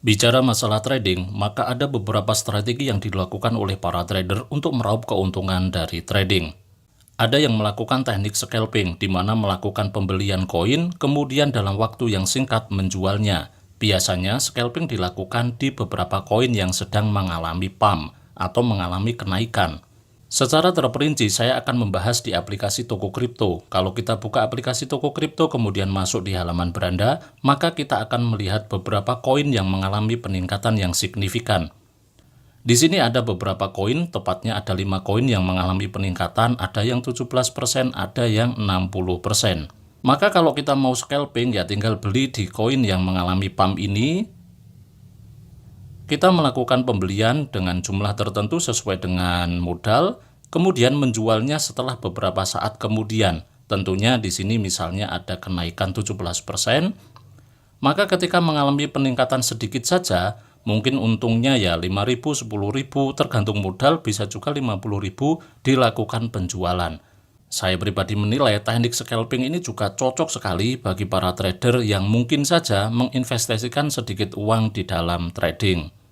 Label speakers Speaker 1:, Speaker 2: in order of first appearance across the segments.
Speaker 1: Bicara masalah trading, maka ada beberapa strategi yang dilakukan oleh para trader untuk meraup keuntungan dari trading. Ada yang melakukan teknik scalping, di mana melakukan pembelian koin, kemudian dalam waktu yang singkat menjualnya. Biasanya, scalping dilakukan di beberapa koin yang sedang mengalami pump atau mengalami kenaikan. Secara terperinci, saya akan membahas di aplikasi toko kripto. Kalau kita buka aplikasi toko kripto, kemudian masuk di halaman beranda, maka kita akan melihat beberapa koin yang mengalami peningkatan yang signifikan. Di sini ada beberapa koin, tepatnya ada 5 koin yang mengalami peningkatan, ada yang 17%, ada yang 60%. Maka kalau kita mau scalping, ya tinggal beli di koin yang mengalami pump ini. Kita melakukan pembelian dengan jumlah tertentu sesuai dengan modal, kemudian menjualnya setelah beberapa saat kemudian. Tentunya di sini misalnya ada kenaikan 17%, maka ketika mengalami peningkatan sedikit saja, mungkin untungnya ya 5.000, 10.000, tergantung modal, bisa juga 50.000 dilakukan penjualan. Saya pribadi menilai teknik scalping ini juga cocok sekali bagi para trader yang mungkin saja menginvestasikan sedikit uang di dalam trading.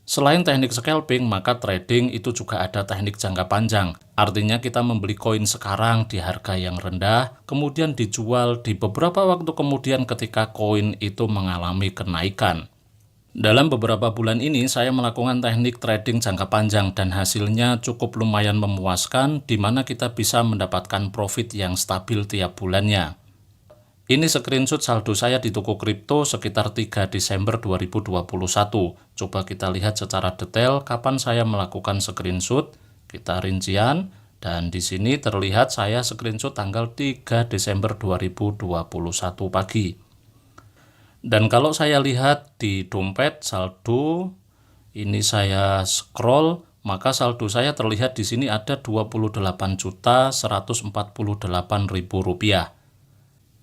Speaker 1: Selain teknik scalping, maka trading itu juga ada teknik jangka panjang. Artinya kita membeli koin sekarang di harga yang rendah, kemudian dijual di beberapa waktu kemudian ketika koin itu mengalami kenaikan. Dalam beberapa bulan ini, saya melakukan teknik trading jangka panjang dan hasilnya cukup lumayan memuaskan, di mana kita bisa mendapatkan profit yang stabil tiap bulannya. Ini screenshot saldo saya di toko kripto sekitar 3 Desember 2021. Coba kita lihat secara detail kapan saya melakukan screenshot. Kita rincian, dan di sini terlihat saya screenshot tanggal 3 Desember 2021 pagi. Dan kalau saya lihat di dompet saldo, ini saya scroll, maka saldo saya terlihat di sini ada Rp28.148.000.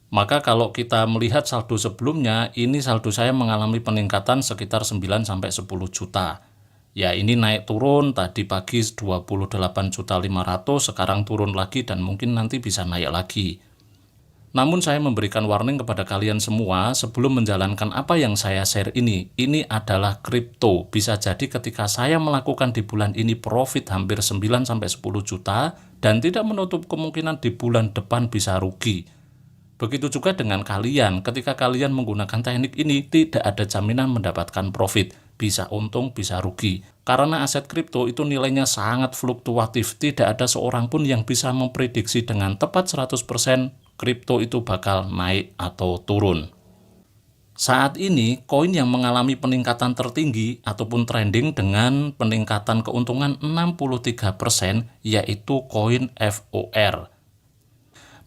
Speaker 1: Maka kalau kita melihat saldo sebelumnya, ini saldo saya mengalami peningkatan sekitar 9-10 juta. Ya, ini naik turun, tadi pagi 28.500.000, sekarang turun lagi dan mungkin nanti bisa naik lagi. Namun saya memberikan warning kepada kalian semua sebelum menjalankan apa yang saya share ini adalah kripto. Bisa jadi ketika saya melakukan di bulan ini profit hampir 9-10 juta dan tidak menutup kemungkinan di bulan depan bisa rugi. Begitu juga dengan kalian, ketika kalian menggunakan teknik ini, tidak ada jaminan mendapatkan profit. Bisa untung, bisa rugi. Karena aset kripto itu nilainya sangat fluktuatif. Tidak ada seorang pun yang bisa memprediksi dengan tepat 100% kripto itu bakal naik atau turun. Saat ini, koin yang mengalami peningkatan tertinggi ataupun trending dengan peningkatan keuntungan 63%, yaitu koin FOR.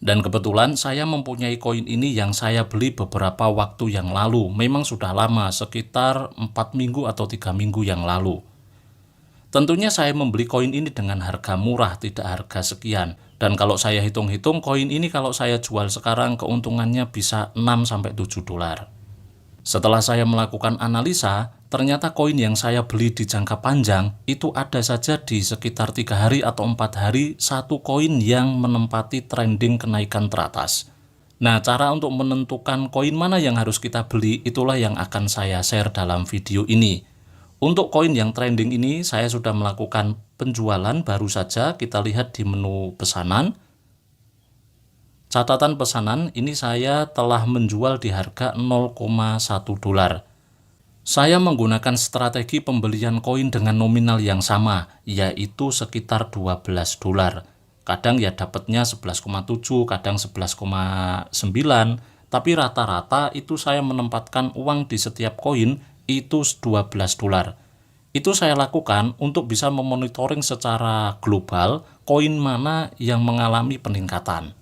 Speaker 1: Dan kebetulan saya mempunyai koin ini yang saya beli beberapa waktu yang lalu. Memang sudah lama, sekitar 4 minggu atau 3 minggu yang lalu. Tentunya saya membeli koin ini dengan harga murah, tidak harga sekian. Dan kalau saya hitung-hitung, koin ini kalau saya jual sekarang keuntungannya bisa 6-7 dolar. Setelah saya melakukan analisa, ternyata koin yang saya beli di jangka panjang itu ada saja di sekitar 3 hari atau 4 hari satu koin yang menempati trending kenaikan teratas. Nah, cara untuk menentukan koin mana yang harus kita beli itulah yang akan saya share dalam video ini. Untuk koin yang trending ini saya sudah melakukan penjualan baru saja. Kita lihat di menu pesanan. Catatan pesanan ini saya telah menjual di harga 0,1 dolar. Saya menggunakan strategi pembelian koin dengan nominal yang sama, yaitu sekitar 12 dolar. Kadang ya dapatnya 11,7, kadang 11,9, tapi rata-rata itu saya menempatkan uang di setiap koin itu 12 dolar. Itu saya lakukan untuk bisa memonitoring secara global koin mana yang mengalami peningkatan.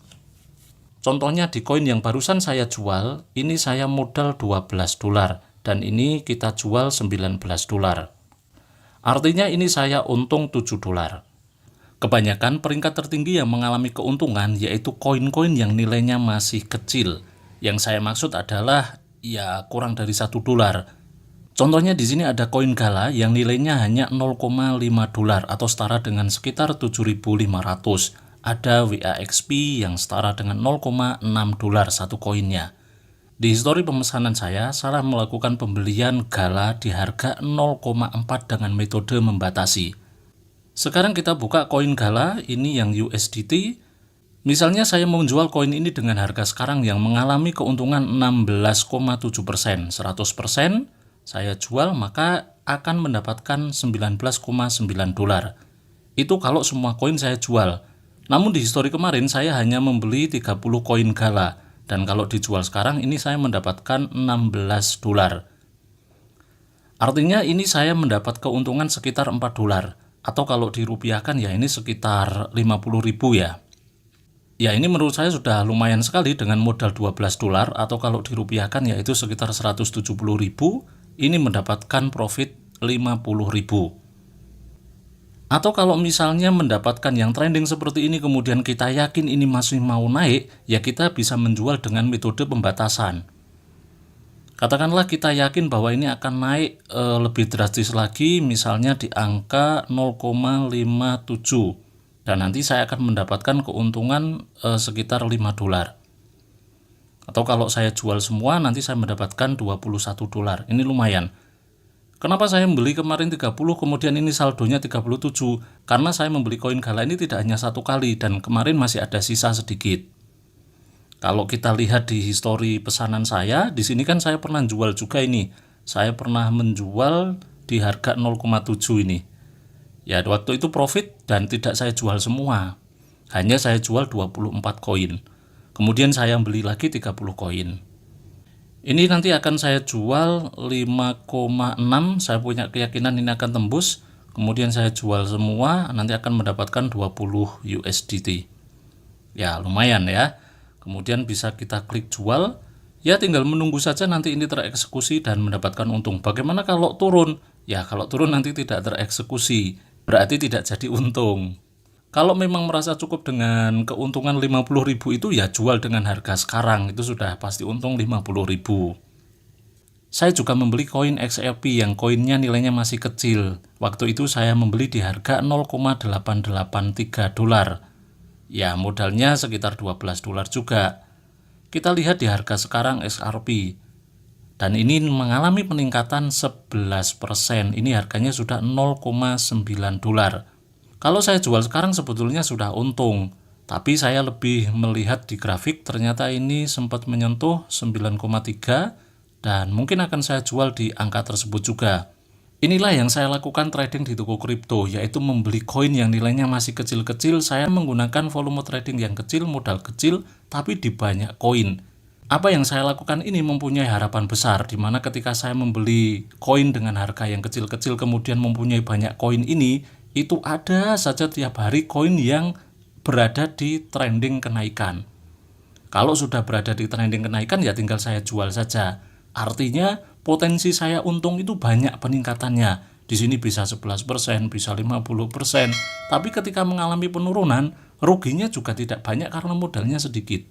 Speaker 1: Contohnya di koin yang barusan saya jual, ini saya modal 12 dolar dan ini kita jual 19 dolar. Artinya ini saya untung 7 dolar. Kebanyakan peringkat tertinggi yang mengalami keuntungan yaitu koin-koin yang nilainya masih kecil. Yang saya maksud adalah ya kurang dari 1 dolar. Contohnya di sini ada koin Gala yang nilainya hanya 0,5 dolar atau setara dengan sekitar 7.500. Ada WAXP yang setara dengan 0,6 dolar satu koinnya. Di histori pemesanan saya melakukan pembelian Gala di harga 0,4 dengan metode membatasi. Sekarang kita buka koin Gala, ini yang USDT. Misalnya saya menjual koin ini dengan harga sekarang yang mengalami keuntungan 16,7%. 100% saya jual maka akan mendapatkan 19,9 dolar. Itu kalau semua koin saya jual. Namun di histori kemarin saya hanya membeli 30 koin Gala. Dan kalau dijual sekarang ini saya mendapatkan 16 dolar. Artinya ini saya mendapat keuntungan sekitar 4 dolar. Atau kalau dirupiahkan ya ini sekitar 50.000 ya. Ya ini menurut saya sudah lumayan sekali dengan modal 12 dolar atau kalau dirupiahkan yaitu sekitar 170.000, ini mendapatkan profit 50.000. Atau kalau misalnya mendapatkan yang trending seperti ini kemudian kita yakin ini masih mau naik, ya kita bisa menjual dengan metode pembatasan. Katakanlah kita yakin bahwa ini akan naik lebih drastis lagi, misalnya di angka 0,57. Dan nanti saya akan mendapatkan keuntungan sekitar 5 dolar. Atau kalau saya jual semua nanti saya mendapatkan 21 dolar. Ini lumayan. Kenapa saya membeli kemarin 30 kemudian ini saldonya 37? Karena saya membeli koin Gala ini tidak hanya satu kali dan kemarin masih ada sisa sedikit. Kalau kita lihat di histori pesanan saya, di sini kan saya pernah jual juga ini. Saya pernah menjual di harga 0,7 ini. Ya waktu itu profit dan tidak saya jual semua. Hanya saya jual 24 koin. Kemudian saya beli lagi 30 koin. Ini nanti akan saya jual 5,6. Saya punya keyakinan ini akan tembus. Kemudian saya jual semua, nanti akan mendapatkan 20 USDT. Ya lumayan ya. Kemudian bisa kita klik jual. Ya tinggal menunggu saja nanti ini tereksekusi dan mendapatkan untung. Bagaimana kalau turun? Ya kalau turun nanti tidak tereksekusi. Berarti tidak jadi untung. Kalau memang merasa cukup dengan keuntungan 50.000 itu ya jual dengan harga sekarang. Itu sudah pasti untung 50.000. Saya juga membeli koin XRP yang koinnya nilainya masih kecil. Waktu itu saya membeli di harga 0,883 dolar. Ya modalnya sekitar 12 dolar juga. Kita lihat di harga sekarang XRP. Dan ini mengalami peningkatan 11%. Ini harganya sudah 0,9 dolar. Kalau saya jual sekarang sebetulnya sudah untung. Tapi saya lebih melihat di grafik ternyata ini sempat menyentuh 9,3 dan mungkin akan saya jual di angka tersebut juga. Inilah yang saya lakukan trading di toko kripto, yaitu membeli koin yang nilainya masih kecil-kecil. Saya menggunakan volume trading yang kecil, modal kecil, tapi di banyak koin. Apa yang saya lakukan ini mempunyai harapan besar, di mana ketika saya membeli koin dengan harga yang kecil-kecil kemudian mempunyai banyak koin ini, itu ada saja tiap hari koin yang berada di trending kenaikan. Kalau sudah berada di trending kenaikan ya tinggal saya jual saja. Artinya potensi saya untung itu banyak peningkatannya. Di sini bisa 11%, bisa 50%. Tapi ketika mengalami penurunan, ruginya juga tidak banyak karena modalnya sedikit.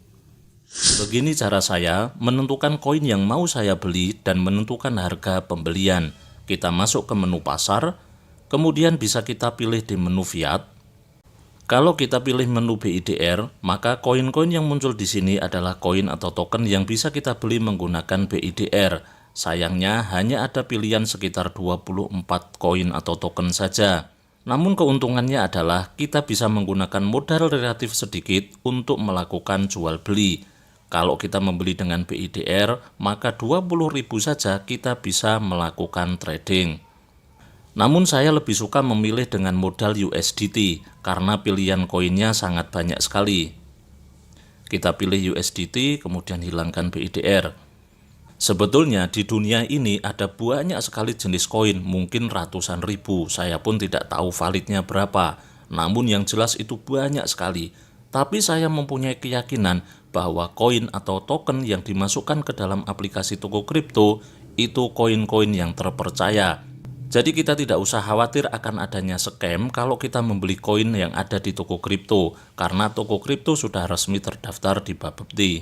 Speaker 1: Begini cara saya menentukan koin yang mau saya beli dan menentukan harga pembelian. Kita masuk ke menu pasar, kemudian bisa kita pilih di menu fiat. Kalau kita pilih menu BIDR, maka koin-koin yang muncul di sini adalah koin atau token yang bisa kita beli menggunakan BIDR. Sayangnya hanya ada pilihan sekitar 24 koin atau token saja. Namun keuntungannya adalah kita bisa menggunakan modal relatif sedikit untuk melakukan jual beli. Kalau kita membeli dengan BIDR, maka 20.000 saja kita bisa melakukan trading. Namun saya lebih suka memilih dengan modal USDT karena pilihan koinnya sangat banyak sekali. Kita pilih USDT, kemudian hilangkan BIDR. Sebetulnya di dunia ini ada banyak sekali jenis koin, mungkin ratusan ribu. Saya pun tidak tahu validnya berapa. Namun yang jelas itu banyak sekali. Tapi saya mempunyai keyakinan bahwa koin atau token yang dimasukkan ke dalam aplikasi toko kripto itu koin-koin yang terpercaya. Jadi kita tidak usah khawatir akan adanya scam kalau kita membeli koin yang ada di toko kripto, karena toko kripto sudah resmi terdaftar di Bapepti.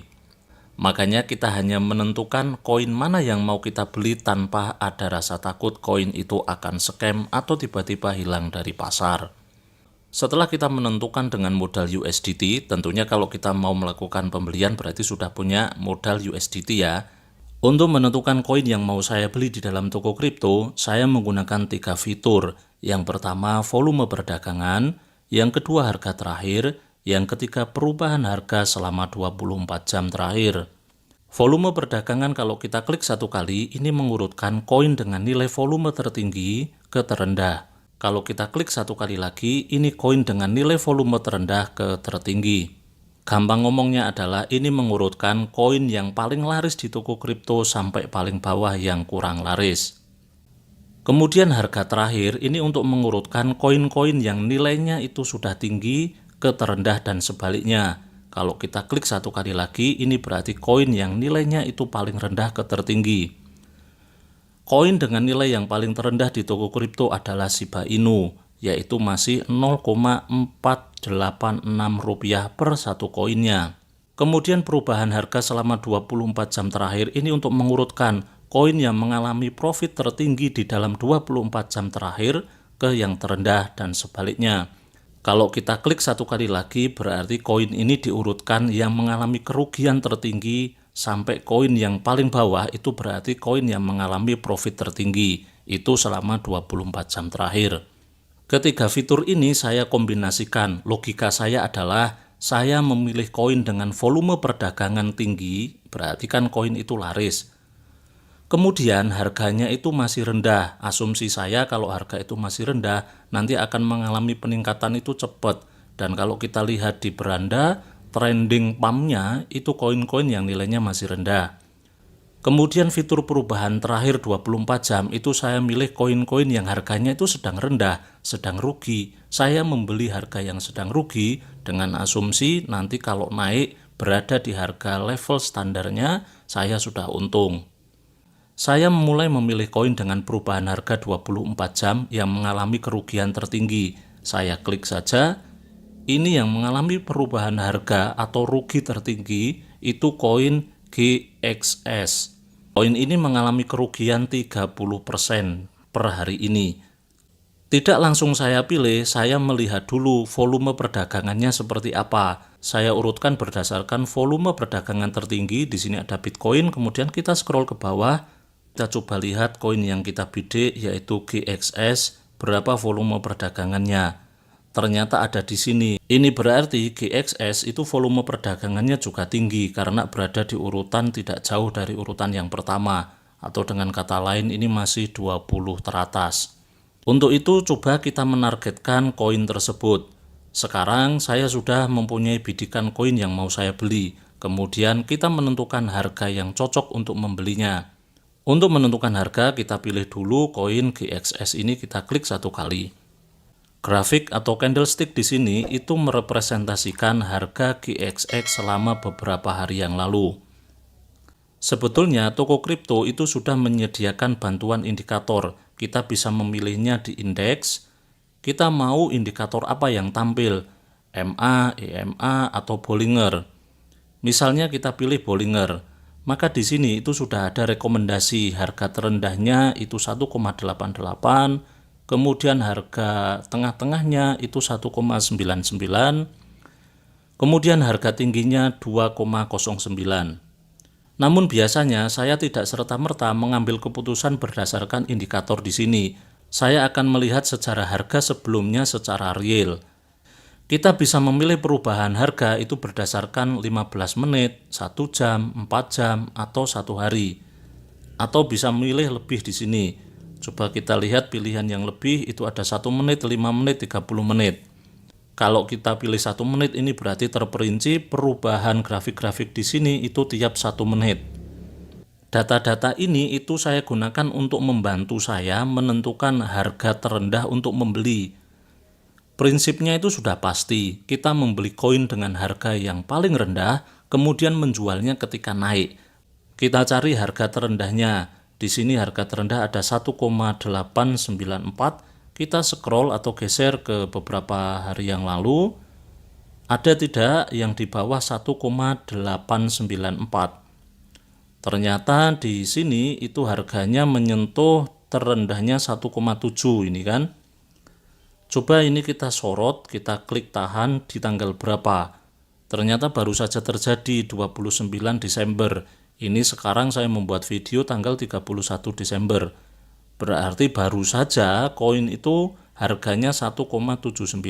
Speaker 1: Makanya kita hanya menentukan koin mana yang mau kita beli tanpa ada rasa takut koin itu akan scam atau tiba-tiba hilang dari pasar. Setelah kita menentukan dengan modal USDT, tentunya kalau kita mau melakukan pembelian berarti sudah punya modal USDT ya. Untuk menentukan koin yang mau saya beli di dalam toko kripto, saya menggunakan 3 fitur. Yang pertama, volume perdagangan, yang kedua, harga terakhir, yang ketiga, perubahan harga selama 24 jam terakhir. Volume perdagangan kalau kita klik satu kali, ini mengurutkan koin dengan nilai volume tertinggi ke terendah. Kalau kita klik satu kali lagi, ini koin dengan nilai volume terendah ke tertinggi. Gampang ngomongnya adalah ini mengurutkan koin yang paling laris di toko kripto sampai paling bawah yang kurang laris. Kemudian harga terakhir ini untuk mengurutkan koin-koin yang nilainya itu sudah tinggi ke terendah dan sebaliknya. Kalau kita klik satu kali lagi, ini berarti koin yang nilainya itu paling rendah ke tertinggi. Koin dengan nilai yang paling terendah di toko kripto adalah Shiba Inu, yaitu masih 0,486 rupiah per satu koinnya. Kemudian perubahan harga selama 24 jam terakhir ini untuk mengurutkan koin yang mengalami profit tertinggi di dalam 24 jam terakhir ke yang terendah dan sebaliknya. Kalau kita klik satu kali lagi, berarti koin ini diurutkan yang mengalami kerugian tertinggi sampai koin yang paling bawah, itu berarti koin yang mengalami profit tertinggi, itu selama 24 jam terakhir. Ketiga fitur ini saya kombinasikan. Logika saya adalah saya memilih koin dengan volume perdagangan tinggi, berarti kan koin itu laris. Kemudian harganya itu masih rendah. Asumsi saya kalau harga itu masih rendah, nanti akan mengalami peningkatan itu cepat. Dan kalau kita lihat di beranda, trending pumpnya itu koin-koin yang nilainya masih rendah. Kemudian fitur perubahan terakhir 24 jam itu saya milih koin-koin yang harganya itu sedang rendah, sedang rugi. Saya membeli harga yang sedang rugi dengan asumsi nanti kalau naik berada di harga level standarnya, saya sudah untung. Saya mulai memilih koin dengan perubahan harga 24 jam yang mengalami kerugian tertinggi. Saya klik saja, ini yang mengalami perubahan harga atau rugi tertinggi itu koin GXS. Koin ini mengalami kerugian 30% per hari ini. Tidak langsung saya pilih, saya melihat dulu volume perdagangannya seperti apa. Saya urutkan berdasarkan volume perdagangan tertinggi. Di sini ada Bitcoin, kemudian kita scroll ke bawah. Kita coba lihat koin yang kita bidik yaitu GXS, berapa volume perdagangannya. Ternyata ada di sini. Ini berarti GXS itu volume perdagangannya juga tinggi karena berada di urutan tidak jauh dari urutan yang pertama. Atau dengan kata lain ini masih 20 teratas. Untuk itu coba kita menargetkan koin tersebut. Sekarang saya sudah mempunyai bidikan koin yang mau saya beli. Kemudian kita menentukan harga yang cocok untuk membelinya. Untuk menentukan harga kita pilih dulu koin GXS ini, kita klik satu kali. Grafik atau candlestick di sini itu merepresentasikan harga GXS selama beberapa hari yang lalu. Sebetulnya toko kripto itu sudah menyediakan bantuan indikator. Kita bisa memilihnya di indeks. Kita mau indikator apa yang tampil, MA, EMA, atau Bollinger. Misalnya kita pilih Bollinger. Maka di sini itu sudah ada rekomendasi harga terendahnya itu 1,88, kemudian harga tengah-tengahnya itu 1,99, kemudian harga tingginya 2,09. Namun biasanya saya tidak serta-merta mengambil keputusan berdasarkan indikator di sini. Saya akan melihat sejarah harga sebelumnya secara real. Kita bisa memilih perubahan harga itu berdasarkan 15 menit, 1 jam, 4 jam, atau 1 hari. Atau bisa memilih lebih di sini. Coba kita lihat pilihan yang lebih itu ada 1 menit, 5 menit, 30 menit. Kalau kita pilih 1 menit ini berarti terperinci perubahan grafik-grafik di sini itu tiap 1 menit. Data-data ini itu saya gunakan untuk membantu saya menentukan harga terendah untuk membeli. Prinsipnya itu sudah pasti, kita membeli koin dengan harga yang paling rendah, kemudian menjualnya ketika naik. Kita cari harga terendahnya. Di sini harga terendah ada 1,894. Kita scroll atau geser ke beberapa hari yang lalu, ada tidak yang di bawah 1,894. Ternyata di sini itu harganya menyentuh terendahnya 1,7 ini kan. Coba ini kita sorot, kita klik tahan di tanggal berapa. Ternyata baru saja terjadi 29 Desember. Ini sekarang saya membuat video tanggal 31 Desember. Berarti baru saja koin itu harganya 1,79.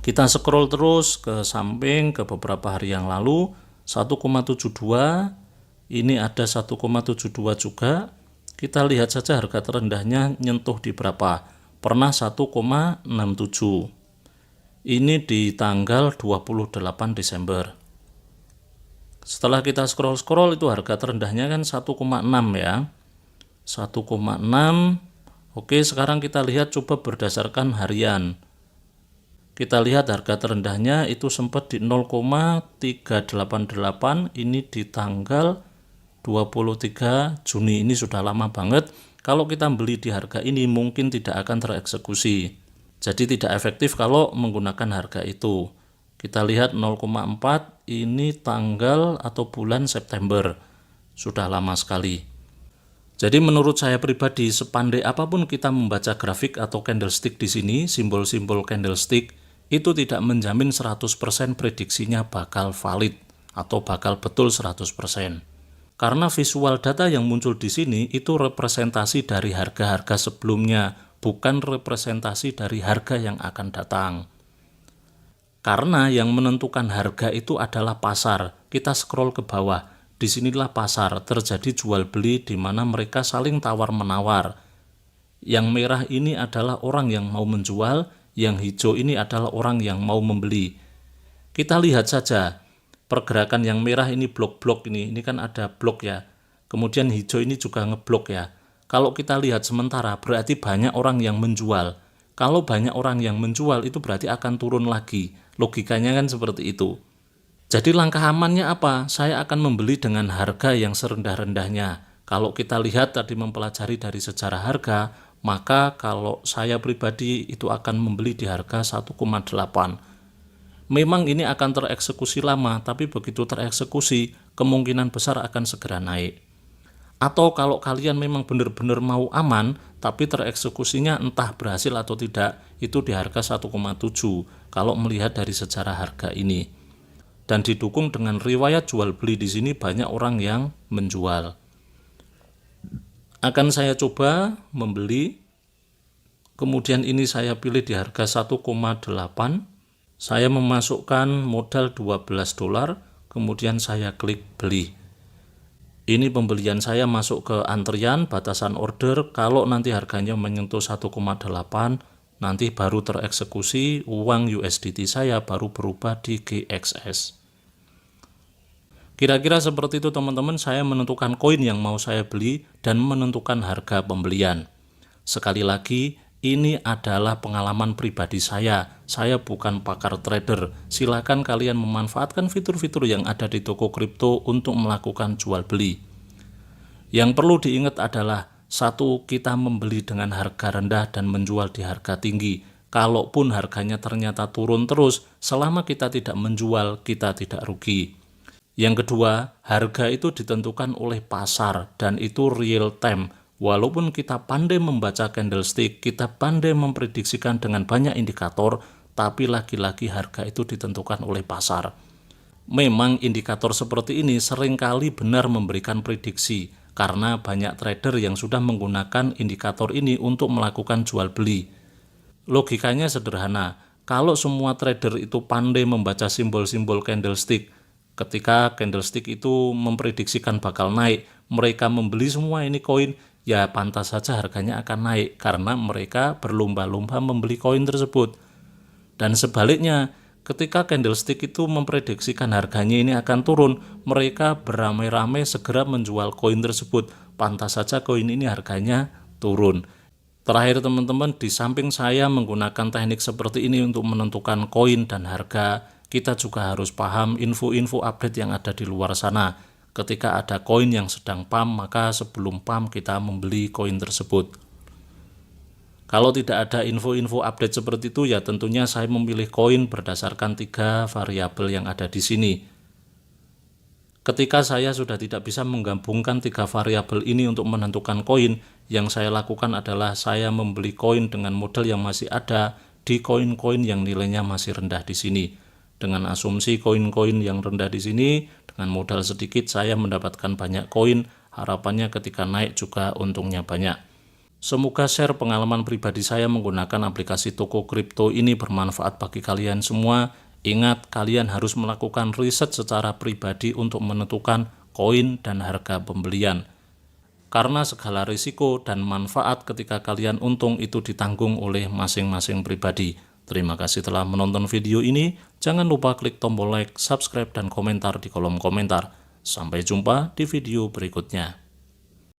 Speaker 1: Kita scroll terus ke samping ke beberapa hari yang lalu, 1,72. Ini ada 1,72 juga. Kita lihat saja harga terendahnya nyentuh di berapa. Pernah 1,67. Ini di tanggal 28 Desember. Setelah kita scroll-scroll itu harga terendahnya kan 1,6 ya. 1,6. Oke, sekarang kita lihat coba berdasarkan harian. Kita lihat harga terendahnya itu sempat di 0,388. Ini di tanggal 23 Juni. Ini sudah lama banget. Kalau kita beli di harga ini mungkin tidak akan tereksekusi. Jadi tidak efektif kalau menggunakan harga itu. Kita lihat 0,4, ini tanggal atau bulan September. Sudah lama sekali. Jadi menurut saya pribadi, sepandai apapun kita membaca grafik atau candlestick di sini, simbol-simbol candlestick, itu tidak menjamin 100% prediksinya bakal valid atau bakal betul 100%. Karena visual data yang muncul di sini itu representasi dari harga-harga sebelumnya, bukan representasi dari harga yang akan datang. Karena yang menentukan harga itu adalah pasar. Kita scroll ke bawah. Disinilah pasar, terjadi jual beli di mana mereka saling tawar-menawar. Yang merah ini adalah orang yang mau menjual, yang hijau ini adalah orang yang mau membeli. Kita lihat saja, pergerakan yang merah ini blok-blok ini kan ada blok ya. Kemudian hijau ini juga ngeblok ya. Kalau kita lihat sementara berarti banyak orang yang menjual. Kalau banyak orang yang menjual itu berarti akan turun lagi. Logikanya kan seperti itu. Jadi langkah amannya apa? Saya akan membeli dengan harga yang serendah-rendahnya. Kalau kita lihat tadi mempelajari dari sejarah harga, maka kalau saya pribadi itu akan membeli di harga 1,8. Memang ini akan tereksekusi lama, tapi begitu tereksekusi, kemungkinan besar akan segera naik. Atau kalau kalian memang benar-benar mau aman, tapi tereksekusinya entah berhasil atau tidak, itu di harga 1,7 kalau melihat dari sejarah harga ini. Dan didukung dengan riwayat jual beli di sini banyak orang yang menjual. Akan saya coba membeli, kemudian ini saya pilih di harga 1,8. Saya memasukkan modal $12, kemudian saya klik beli. Ini pembelian saya masuk ke antrian, batasan order. Kalau nanti harganya menyentuh 1,8, nanti baru tereksekusi, uang USDT saya baru berubah di GXS. Kira-kira seperti itu teman-teman, saya menentukan koin yang mau saya beli dan menentukan harga pembelian. Sekali lagi, ini adalah pengalaman pribadi saya. Saya bukan pakar trader. Silakan kalian memanfaatkan fitur-fitur yang ada di toko kripto untuk melakukan jual beli. Yang perlu diingat adalah, satu, kita membeli dengan harga rendah dan menjual di harga tinggi. Kalaupun harganya ternyata turun terus, selama kita tidak menjual, kita tidak rugi. Yang kedua, harga itu ditentukan oleh pasar dan itu real time. Walaupun kita pandai membaca candlestick, kita pandai memprediksikan dengan banyak indikator, tapi lagi-lagi harga itu ditentukan oleh pasar. Memang indikator seperti ini seringkali benar memberikan prediksi, karena banyak trader yang sudah menggunakan indikator ini untuk melakukan jual beli. Logikanya sederhana, kalau semua trader itu pandai membaca simbol-simbol candlestick, ketika candlestick itu memprediksikan bakal naik, mereka membeli semua ini koin, ya pantas saja harganya akan naik karena mereka berlomba-lomba membeli koin tersebut. Dan sebaliknya, ketika candlestick itu memprediksikan harganya ini akan turun, mereka beramai-ramai segera menjual koin tersebut. Pantas saja koin ini harganya turun. Terakhir teman-teman, di samping saya menggunakan teknik seperti ini untuk menentukan koin dan harga, kita juga harus paham info-info update yang ada di luar sana. Ketika ada koin yang sedang pump, maka sebelum pump kita membeli koin tersebut. Kalau tidak ada info-info update seperti itu, ya tentunya saya memilih koin berdasarkan 3 variabel yang ada di sini. Ketika saya sudah tidak bisa menggabungkan 3 variabel ini untuk menentukan koin, yang saya lakukan adalah saya membeli koin dengan modal yang masih ada di koin-koin yang nilainya masih rendah di sini. dengan asumsi koin-koin yang rendah di sini, dengan modal sedikit saya mendapatkan banyak koin, harapannya ketika naik juga untungnya banyak. Semoga share pengalaman pribadi saya menggunakan aplikasi toko kripto ini bermanfaat bagi kalian semua. Ingat, kalian harus melakukan riset secara pribadi untuk menentukan koin dan harga pembelian. Karena segala risiko dan manfaat ketika kalian untung itu ditanggung oleh masing-masing pribadi. Terima kasih telah menonton video ini. Jangan lupa klik tombol like, subscribe, dan komentar di kolom komentar. Sampai jumpa di video berikutnya.